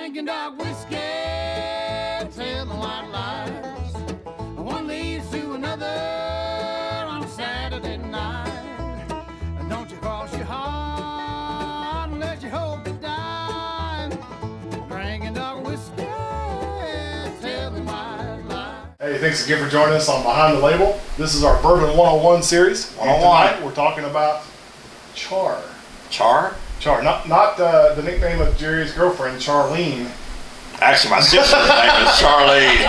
drinking dog whiskey, telling white lies. One leads to another on a Saturday night. And don't you cross your heart unless you hope to die. Drinking dog whiskey, telling white lies. Hey, thanks again for joining us on Behind the Label. This is our Bourbon 101 series. And tonight we're talking about Char. Char? Char, not the nickname of Jerry's girlfriend, Charlene. Actually, my sister's name is Charlie.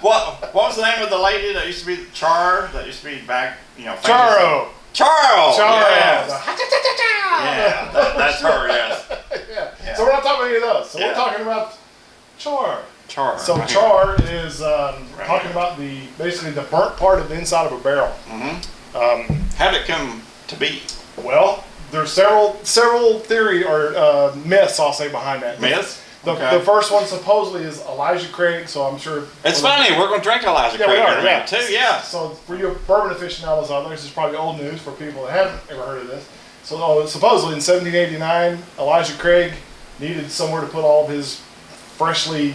What was the name of the lady that used to be Char? That used to be back, Charo. Charo. Yes. Yeah, that's her. Yes. Yeah. So we're not talking about any of those. So we're talking about Char. Char. So Char is talking about basically the burnt part of the inside of a barrel. Mm-hmm. How did it come to be? Well, there's several theory or myths, I'll say, behind that. Myths? The first one supposedly is Elijah Craig, so I'm sure... It's funny, we're going to drink Elijah Craig in a minute too, yeah. So for you bourbon aficionados out there, this is probably old news for people that haven't ever heard of this. So supposedly in 1789, Elijah Craig needed somewhere to put all of his freshly,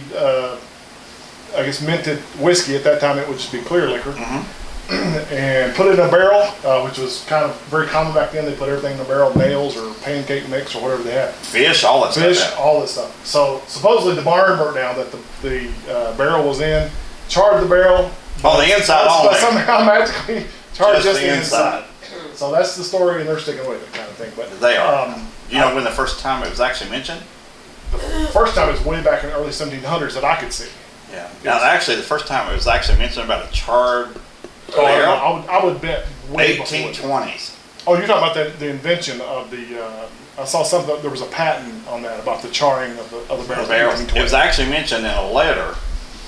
minted whiskey. At that time it would just be clear liquor. Mm-hmm. And put it in a barrel, which was kind of very common back then. They put everything in a barrel, nails or pancake mix or whatever they had. Fish, all that stuff. All this stuff. So supposedly the barn burnt down that the barrel was in, charred the barrel. Oh, the inside only. But somehow magically charred just the inside. So that's the story, and they're sticking with it, kind of thing. But they are. When the first time it was actually mentioned? The first time it was way back in the early 1700s that I could see. Yeah. Now, actually, the first time it was actually mentioned about a charred barrel. I would bet way 1820s. Oh, you're talking about the invention of the. I saw something. There was a patent on that about the charring of the barrel. It was actually mentioned in a letter.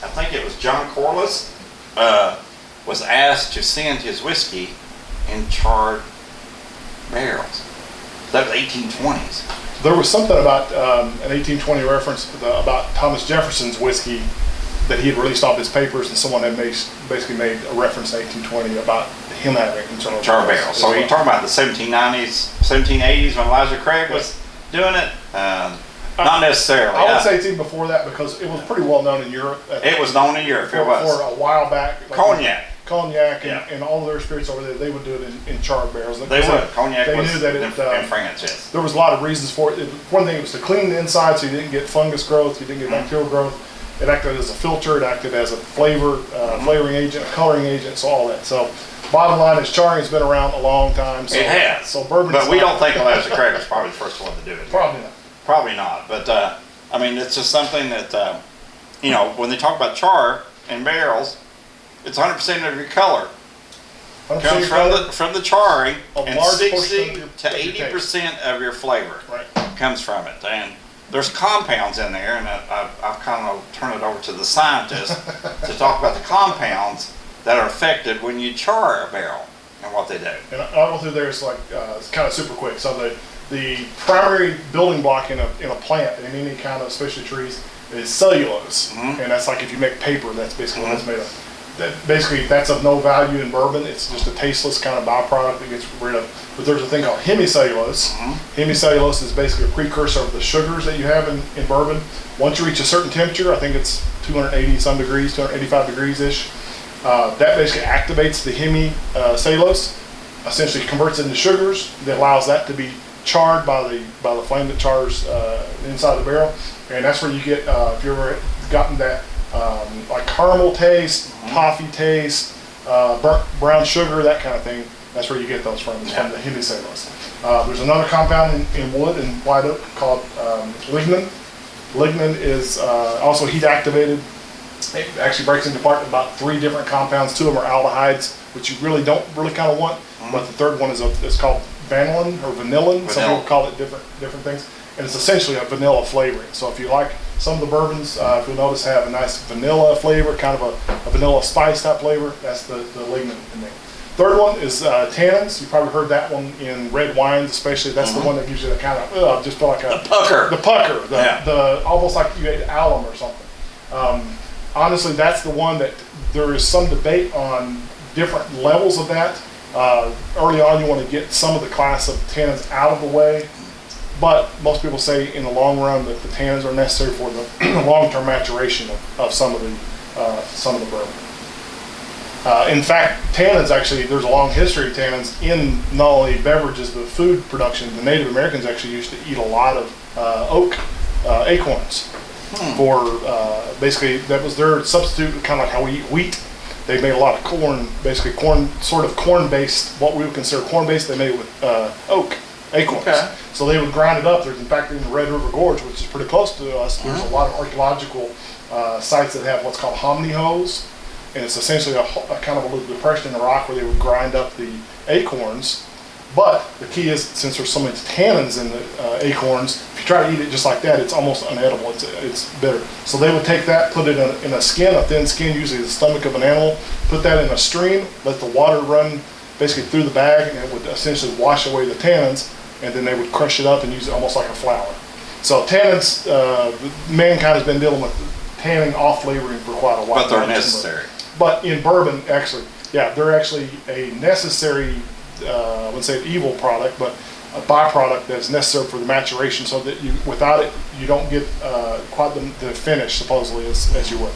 I think it was John Corliss was asked to send his whiskey in charred barrels. That was 1820s. There was something about an 1820 reference about Thomas Jefferson's whiskey that he had released off his papers, and someone had basically made a reference in 1820 about him having charred barrels. So you're talking about the 1790s, 1780s when Elijah Craig was doing it? Not necessarily. I would say it's even before that, because it was pretty well known in Europe. It was known in Europe. For a while back. Cognac and all of their spirits over there, they would do it in charred barrels. They would. Cognac they was knew that in France, yes. There was a lot of reasons for it. One thing was to clean the inside so you didn't get fungus growth, you didn't get bacterial growth. It acted as a filter, it acted as a flavoring agent, a coloring agent, so all that. So bottom line is charring has been around a long time. So, it has. So bourbon. But we don't think Elijah Craig was probably the first one to do it. Probably not. Probably not. But it's just something that when they talk about char in barrels, it's 100% of your color. Comes from the charring, and 60 to 80% of your flavor comes from it. And there's compounds in there, and I've kind of turned it over to the scientists to talk about the compounds that are affected when you char a barrel and what they do. And I'll go through there. It's it's kind of super quick. So the primary building block in a plant, in any kind of, especially trees, is cellulose, and that's like if you make paper, that's basically what it's made of. That's of no value in bourbon. It's just a tasteless kind of byproduct that gets rid of. But there's a thing called hemicellulose. Hemicellulose is basically a precursor of the sugars that you have in bourbon. Once you reach a certain temperature, I think it's 280 some degrees, 285 degrees ish, that basically activates the hemicellulose, essentially converts it into sugars, that allows that to be charred by the flame that chars inside the barrel. And that's where you get, if you've ever gotten that like caramel taste, toffee taste, burnt brown sugar, that kind of thing. That's where you get those from. It's from the hemicellulose. There's another compound in wood and white oak called lignin. Lignin is also heat activated. It actually breaks into part about 3 different compounds. 2 of them are aldehydes, which you don't kind of want. But the third one is called vanillin or vanillin. Some people call it different things. And it's essentially a vanilla flavoring. So if you like some of the bourbons, if you'll notice, have a nice vanilla flavor, kind of a vanilla spice type flavor, that's the lignin in there. Third one is tannins. You probably heard that one in red wines, especially. That's the one that gives you the kind of just feel like the pucker. The almost like you ate alum or something. Honestly, that's the one that there is some debate on different levels of that. Early on, you want to get some of the class of tannins out of the way. but most people say in the long run that the tannins are necessary for the long-term maturation of some of the bourbon. In fact, tannins actually, there's a long history of tannins in not only beverages but food production. The Native Americans actually used to eat a lot of oak acorns for basically that was their substitute, kind of like how we eat wheat. They made a lot of corn, basically corn-based, what we would consider corn-based. They made it with oak acorns. Okay. So they would grind it up. There's, in fact, in the Red River Gorge, which is pretty close to us, there's a lot of archaeological sites that have what's called hominy holes. And it's essentially a kind of a little depression in the rock where they would grind up the acorns. But the key is, since there's so many tannins in the acorns, if you try to eat it just like that, it's almost unedible. It's bitter. So they would take that, put it in a skin, a thin skin, usually the stomach of an animal, put that in a stream, let the water run basically through the bag, and it would essentially wash away the tannins, and then they would crush it up and use it almost like a flour. So tannins, mankind has been dealing with tanning off flavoring for quite a while. But they're necessary. But in bourbon, actually, yeah, they're actually a necessary, I wouldn't say an evil product, but a byproduct that's necessary for the maturation, so that without it, you don't get quite the finish, supposedly, as you would.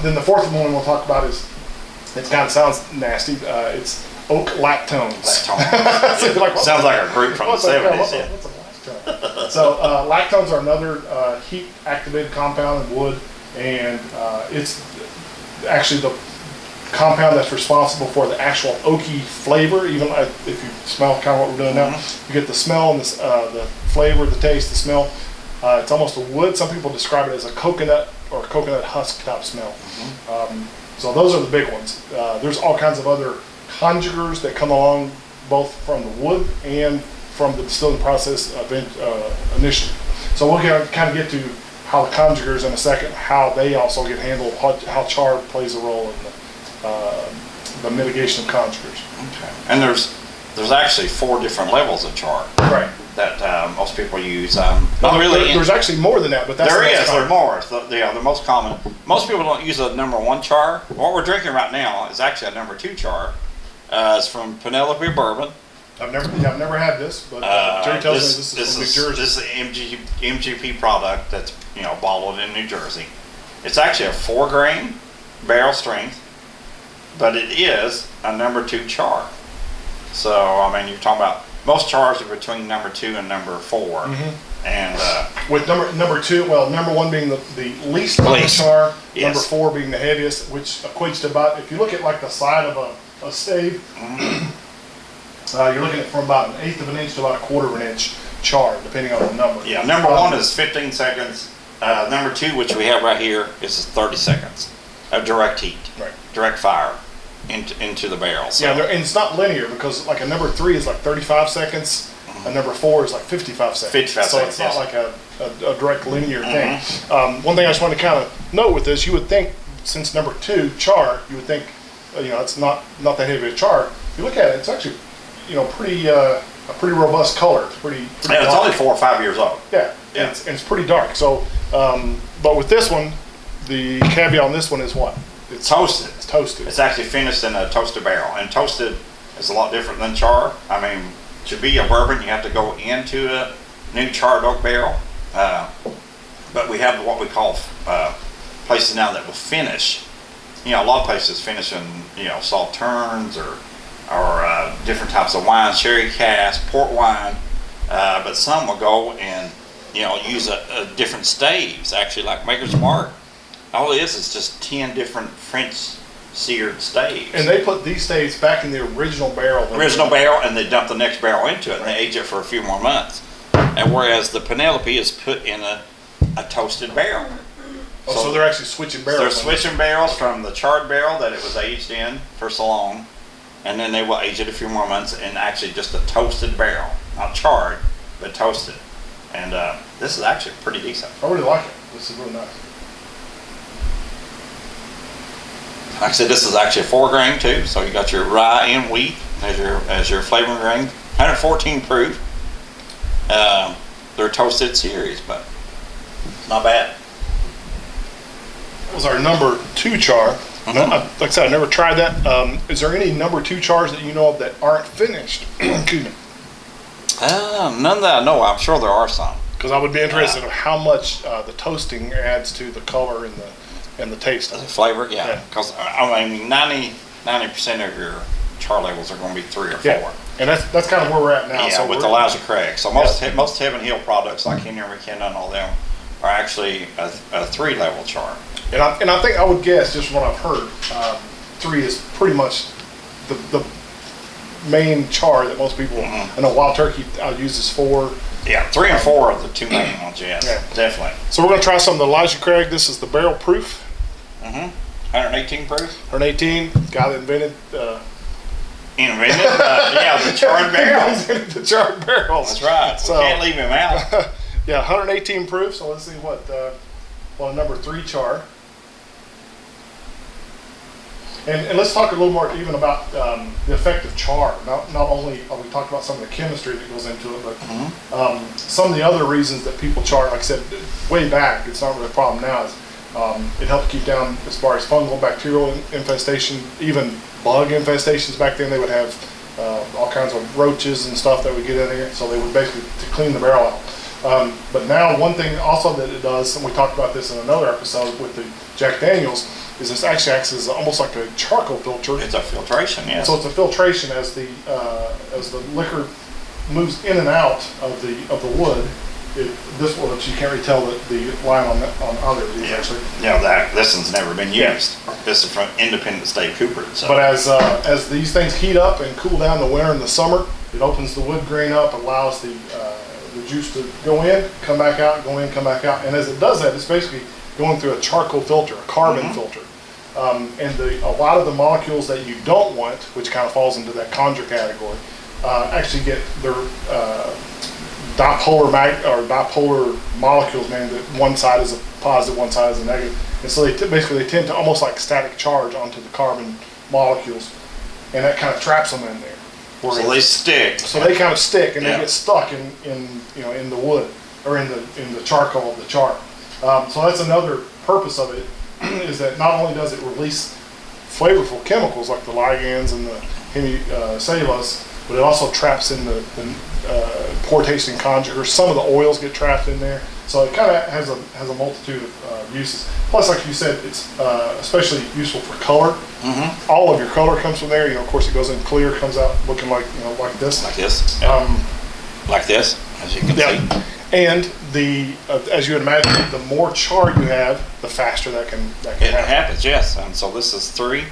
Then the fourth one we'll talk about is, it kind of sounds nasty, it's oak lactones. Lactones. So like, sounds like a group from the 70s. What's a lactone? So lactones are another heat-activated compound in wood, and it's actually the compound that's responsible for the actual oaky flavor. Even if you smell kind of what we're doing now, you get the smell and the flavor, the taste, the smell. It's almost a wood. Some people describe it as a coconut or a coconut husk type smell. So those are the big ones. There's all kinds of other conjugers that come along, both from the wood and from the distilling process initially. So we'll kind of get to how the conjugers in a second, how they also get handled, how char plays a role in the mitigation of conjugers. Okay. And there's actually 4 different levels of char. Right. That most people use. There's actually more than that, but that's there's more. The most common. Most people don't use a number 1 char. What we're drinking right now is actually a number 2 char. It's from Penelope Bourbon. I've never had this, but Jerry tells me this is from New Jersey. This is an MGP product that's bottled in New Jersey. It's actually a 4 grain barrel strength, but it is a number 2 char. So I mean, you're talking about most chars are between number 2 and number 4, and with number 2, well, number 1 being the least char, number 4 being the heaviest, which equates to about, if you look at like the side of a stave. You're looking at from about 1/8 of an inch to about 1/4 of an inch char, depending on the number. Yeah, number 1 is 15 seconds. Number 2, which we have right here, is 30 seconds of direct heat, direct fire into the barrel. So. Yeah, and it's not linear, because like a number 3 is like 35 seconds, a number 4 is like 55 seconds. 55 so seconds, it's not like a direct linear thing. One thing I just want to kind of note with this, you would think, since number 2 char, you would think, it's not that heavy a char. If you look at it, it's actually a pretty robust color. It's pretty yeah, it's only 4 or 5 years old. Yeah. It's pretty dark. So, but with this one, the caveat on this one is what? It's toasted. It's toasted. It's actually finished in a toasted barrel, and toasted is a lot different than char. I mean, to be a bourbon, you have to go into a new charred oak barrel. But we have what we call places now that will finish. A lot of places finish in sauternes or different types of wine, sherry cask, port wine, but some will go and use a different staves, actually, like Maker's Mark. All it is just 10 different French seared staves. And they put these staves back in the original barrel. And they dump the next barrel into it, and they age it for a few more months. And whereas the Penelope is put in a toasted barrel. So they're actually switching barrels. They're switching barrels from the charred barrel that it was aged in for so long, and then they will age it a few more months in actually just a toasted barrel. Not charred, but toasted. And this is actually pretty decent. I really like it. This is really nice. Like I said, this is actually a 4 grain too, so you got your rye and wheat as your flavoring grain. 114 proof. They're a toasted series, but not bad. That was our number 2 char. Like I said, I never tried that. Is there any number 2 chars that you know of that aren't finished? Excuse me. None that I know. I'm sure there are some. Because I would be interested in how much the toasting adds to the color and the taste of The it. flavor, yeah. Because I mean, 90% of your char labels are going to be 3 or 4. Yeah. And that's kind of where we're at now. Yeah, so with Elijah Craig. So most Heaven Hill products like Henry McKenna and all them are actually a 3-level char. And I think I would guess, just from what I've heard, 3 is pretty much the main char that most people. I know Wild Turkey uses 4. Yeah, 3 and 4 are the 2 main ones. Yes, definitely. So we're going to try some of the Elijah Craig. This is the barrel proof. 118 proof. 118. Guy that invented. The charred barrels. The charred barrels. That's right. So, we can't leave him out. Yeah, 118 proof. So let's see what number 3 char. And let's talk a little more even about the effect of char. Not only we talked about some of the chemistry that goes into it, but some of the other reasons that people char. Like I said, way back, it's not really a problem now. Is it helped keep down as far as fungal, bacterial infestation, even bug infestations. Back then, they would have all kinds of roaches and stuff that would get in there. So they would basically to clean the barrel out. But now, one thing also that it does, and we talked about this in another episode with the Jack Daniels, is this actually acts as almost like a charcoal filter. It's a filtration, yes. So it's a filtration as the liquor moves in and out of the wood. This one, you can't really tell the line on other of these actually. Yeah, this one's never been used. This is from Independent State Cooper. So. But as these things heat up and cool down the winter and the summer, it opens the wood grain up, allows the juice to go in, come back out, go in, come back out. And as it does that, it's basically going through a charcoal filter, a carbon filter. And a lot of the molecules that you don't want, which kind of falls into that conjure category, actually get their dipolar molecules, meaning that one side is a positive, one side is a negative. And so they tend to almost like static charge onto the carbon molecules, and that kind of traps them in there. So they stick. So they kind of stick, and they get stuck in the wood or in the charcoal of the char. So that's another purpose of it, is that not only does it release flavorful chemicals like the ligands and the hemicellulose, but it also traps in the poor tasting conjugers. Some of the oils get trapped in there. So it kind of has a multitude of uses. Plus, like you said, it's especially useful for color. All of your color comes from there. Of course, it goes in clear, comes out looking like like this. Like this. Like this, as you can see. And as you would imagine, the more char you have, the faster that can happen. It happens, yes. And so this is 3.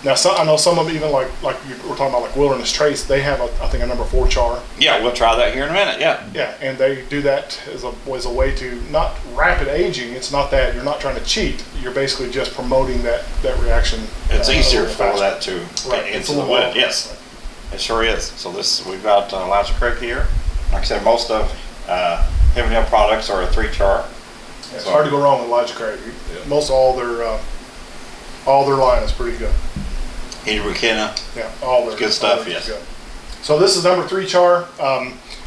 Now, I know some of them, even like we're talking about, like Wilderness Trace, they have I think a number 4 char. Yeah, we'll try that here in a minute. Yeah. Yeah, and they do that as a way to not rapid aging. It's not that you're not trying to cheat. You're basically just promoting that reaction. It's easier for that to get into the wood. Yes, it sure is. So we've got Elijah Craig here. Like I said, most of Heaven Hill products are a 3 char. Yeah, it's hard to go wrong with Elijah Craig. Most all their line is pretty good. Henry McKenna. Yeah, all their good stuff. Yes. Good. So this is number 3 char.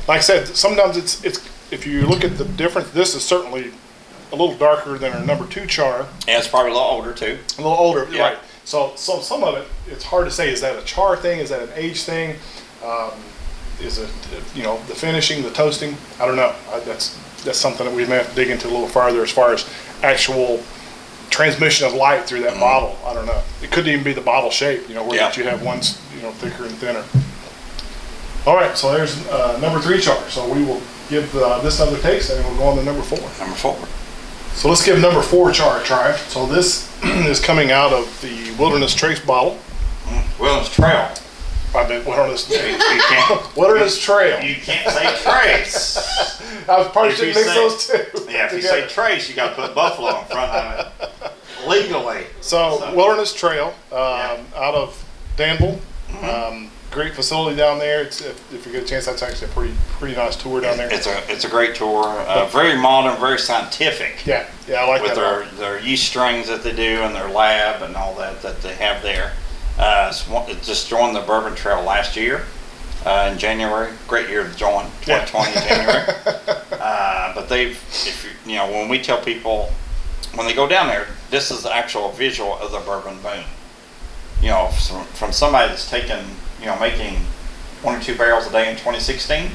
Like I said, sometimes it's if you look at the difference, this is certainly a little darker than our number 2 char. And it's probably a little older too. A little older, yeah. Right. So some of it, it's hard to say. Is that a char thing? Is that an age thing? Is it the finishing, the toasting? I don't know. That's something that we may have to dig into a little farther as far as actual transmission of light through that bottle. I don't know. It could even be the bottle shape. Where you have ones thicker and thinner. All right. So there's number 3 char. So we will give this another taste, and then we'll go on to number 4. Number 4. So let's give number 4 char a try. So this is coming out of the Wilderness Trace bottle. Wilderness Trail. I mean, Wilderness. You can't. Wilderness Trail. You can't say trace. I probably should mix those two. Yeah, if you say trace, you got to put buffalo in front of it legally. So Wilderness Trail out of Danville. Great facility down there. If you get a chance, that's actually a pretty nice tour down there. It's a great tour. Very modern, very scientific. Yeah, I like that. With their yeast strains that they do and their lab and all that they have there. It just joined the Bourbon Trail last year in January. Great year to join, 2020 January. But when we tell people when they go down there, this is the actual visual of the bourbon boom. From somebody that's taken, making 1 or 2 barrels a day in 2016.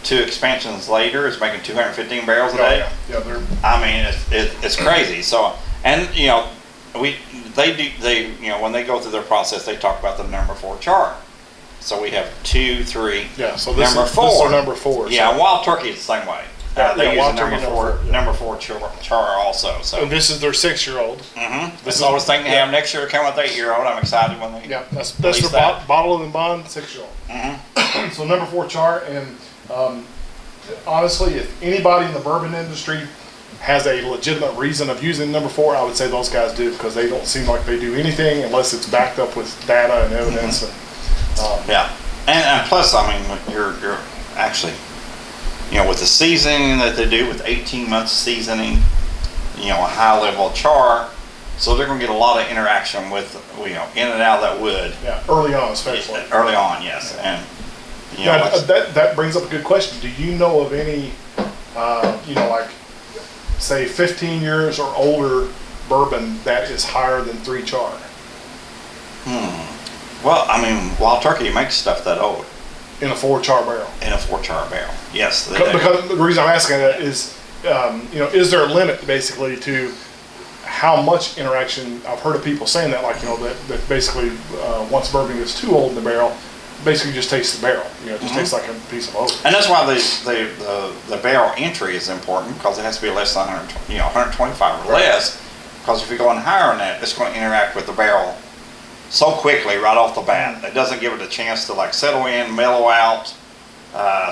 2 expansions later, it's making 215 barrels a day. Yeah, they're. I mean, it's crazy. So, and you know, when they go through their process, they talk about the number 4 char. So we have 2, 3. Yeah. So this number is 4. This is number 4. Yeah, so. Wild Turkey is the same way. They use the number 4 char also. So and this is their 6-year-old. This is I was thinking they have next year to come with 8-year-old. I'm excited when they. Yeah, that's their bottle and bond 6-year-old. So number 4 char, and honestly, if anybody in the bourbon industry has a legitimate reason of using number 4, I would say those guys do, because they don't seem like they do anything unless it's backed up with data and evidence. Yeah, and plus, I mean, you're actually, you know, with the seasoning that they do with 18 months seasoning, you know, a high level of char, so they're going to get a lot of interaction with, you know, in and out of that wood. Yeah, early on especially. Early on, yes, yeah. and you know, that brings up a good question. Do you know of any, you know, like say 15 years or older bourbon that is higher than 3 char? Well, I mean, Wild Turkey makes stuff that old. In a 4 char barrel. In a 4 char barrel, yes. Because the reason I'm asking that is, you know, is there a limit basically to how much interaction? I've heard of people saying that, like, you know, that basically once bourbon gets too old in the barrel, basically just tastes the barrel. You know, it just tastes like a piece of oak. And that's why the barrel entry is important, because it has to be less than 125 or less. Because if you're going higher on that, it's going to interact with the barrel so quickly right off the bat. It doesn't give it a chance to like settle in, mellow out.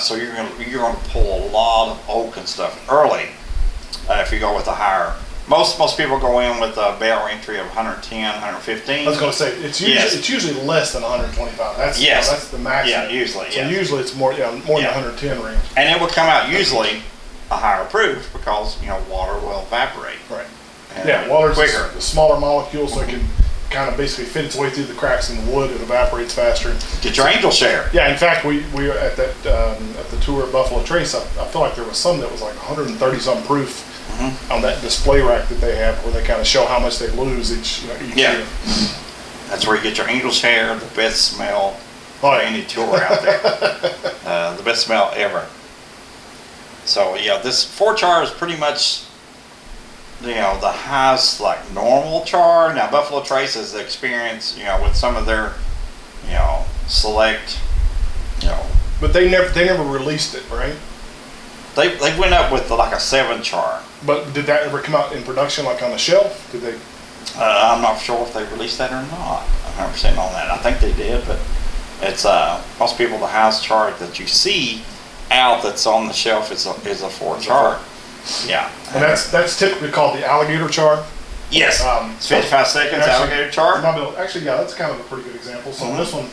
So you're going to pull a lot of oak and stuff early if you go with the higher. Most people go in with a barrel entry of 110, 115. I was going to say it's usually less than 125. That's that's the maximum. Yeah, usually. So usually it's more than 110 range. And it will come out usually a higher proof, because you know water will evaporate. Right. Yeah, water's quicker. The smaller molecule, so it can kind of basically fit its way through the cracks in the wood. It evaporates faster. Get your angel share. Yeah, in fact, we were at that at the tour at Buffalo Trace. I feel like there was some that was like 130 some proof on that display rack that they have, where they kind of show how much they lose each year. That's where you get your angel share, the best smell Oh, of any tour out there. The best smell ever. So yeah, this 4 char is pretty much, you know, the highest like normal char. Now Buffalo Trace has experience, you know, with some of their, you know, select, you know. But they never released it, right? They went up with like a 7 char. But did that ever come out in production, like on the shelf? Did they? I'm not sure if they released that or not. I'm 100% on that. I think they did, but it's most people, the highest char that you see out that's on the shelf is a 4 char. Yeah. And that's typically called the alligator char. Yes. It's 55 seconds alligator char. Actually, yeah, that's kind of a pretty good example. So this one,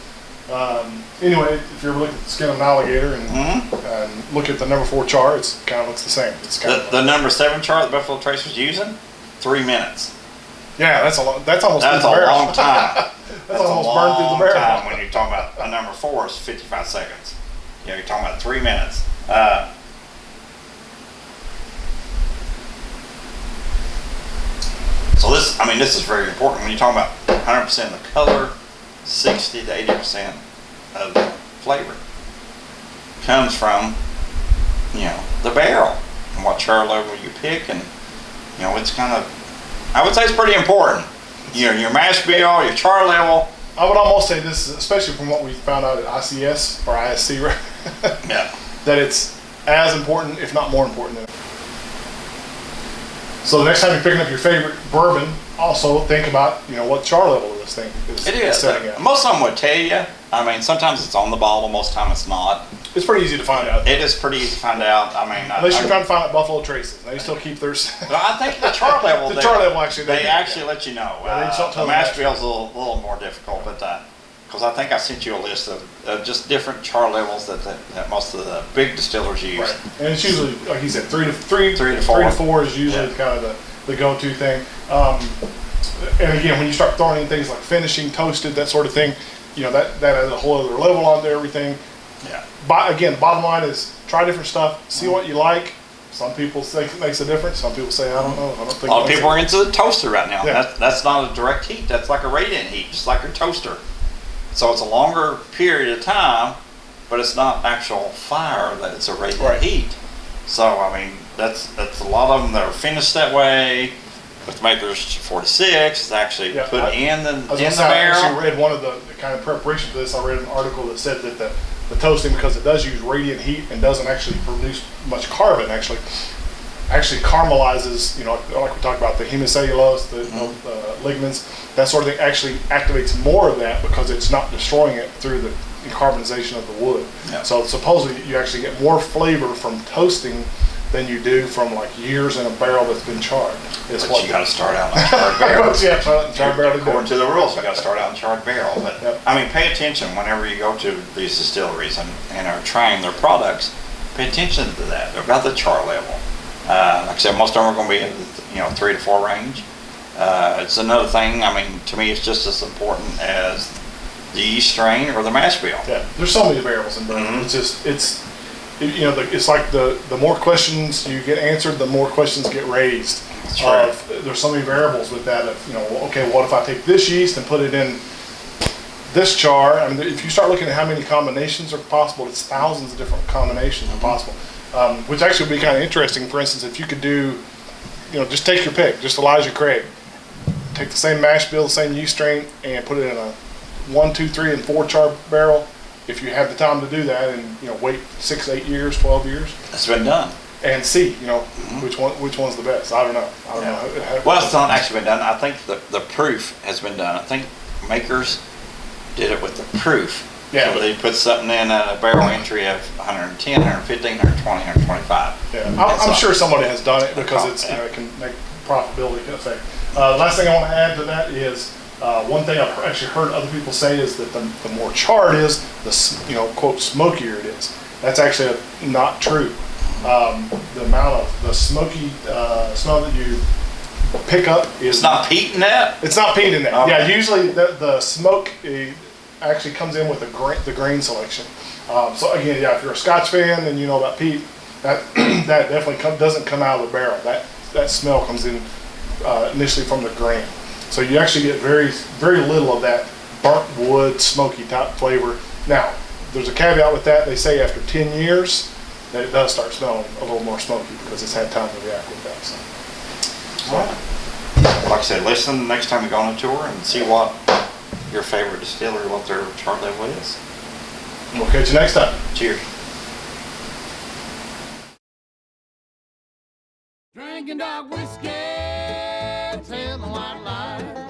anyway, if you ever look at the skin of an alligator and look at the number 4 char, it's kind of looks the same. It's kind the number 7 char that Buffalo Trace was using, 3 minutes. Yeah, that's a long. That's almost. That's a long time. That's almost burned through the barrel. Time when you're talking about a number 4 is 55 seconds. You know, you're talking about 3 minutes. So this is very important when you're talking about 100% of the color, 60 to 80% of the flavor comes from, you know, the barrel and what char level you pick, and you know, it's kind of, I would say it's pretty important. You know, your mash bill, your char level. I would almost say this, especially from what we found out at ICS or ISC, Yeah. that it's as important, if not more important than. So the next time you're picking up your favorite bourbon, also think about, you know, what char level this thing is setting at. Most of them would tell you. I mean, sometimes it's on the bottle, most of the time it's not. It's pretty easy to find out. It is pretty easy to find out. I mean, unless you're trying to find out Buffalo Traces, they still keep theirs. Well, I think the char level. The char level actually. They actually let you know. The mash bill's a little more difficult, but because I think I sent you a list of just different char levels that most of the big distillers use. Right. And it's usually, like you said, 3 to 4 is usually kind of the go-to thing. And again, when you start throwing in things like finishing, toasted, that sort of thing, you know, that adds a whole other level onto everything. Yeah. But again, the bottom line is try different stuff, see what you like. Some people think it makes a difference. Some people say, I don't know. I don't think. A lot of people are into the toaster right now. Yeah. That's not a direct heat. That's like a radiant heat, just like your toaster. So it's a longer period of time but it's not actual fire, that it's a radiant Right. heat. So, I mean, that's a lot of them that are finished that way. With Maker's 46, it's actually Yeah, put in the I barrel. actually read one of the kind of preparation for this. I read an article that said that the toasting, because it does use radiant heat and doesn't actually produce much carbon, actually caramelizes, like we talked about, the hemicellulose, the lignins, that sort of thing actually activates more of that because it's not destroying it through the carbonization of the wood. Yeah. So supposedly you actually get more flavor from toasting than you do from like years in a barrel that's been charred. But you got to start out in a charred barrel. Yeah, charred barrel. According to the rules, you got to start out in charred barrel. But Yep. I mean, pay attention whenever you go to these distilleries and are trying their products. Pay attention to that about the char level. Like I said, most of them are going to be in the 3 to 4 range. It's another thing. I mean, to me, it's just as important as the yeast strain or the mash bill. Yeah, there's so many variables in bourbon. It's like the more questions you get answered, the more questions get raised. That's right. There's so many variables with that. Okay, what if I take this yeast and put it in this char? I mean, if you start looking at how many combinations are possible, it's thousands of different combinations are possible. Which actually would be kind of interesting. For instance, if you could do, just take your pick, just Elijah Craig, take the same mash bill, the same yeast strain, and put it in a 1, 2, 3, and 4 char barrel. If you have the time to do that, and wait 6, 8 years, 12 years, It's been done. and see, which one's the best. I don't know. Well, it's not actually been done. I think the proof has been done. I think Makers did it with the proof. Yeah, So they put something in a barrel entry of 110, 115, 120, 125. Yeah, I'm sure somebody has done it because it can make profitability effect. Last thing I want to add to that is one thing I've actually heard other people say is that the more char it is, the quote smokier it is. That's actually not true. The amount of the smoky smell that you pick up is It's not peat in that? It's not peat in that. Okay. Yeah, usually the smoke actually comes in with the grain selection. So again, yeah, if you're a Scotch fan and you know about peat, that that definitely doesn't come out of the barrel. That smell comes in initially from the grain. So you actually get very, very little of that burnt wood, smoky type flavor. Now, there's a caveat with that. They say after 10 years that it does start smelling a little more smoky because it's had time to react with that. So. Like I said, listen next time you go on a tour and see what your favorite distillery, what their char level is. We'll catch you next time. Cheers. Drinking dark whiskey, telling white lies.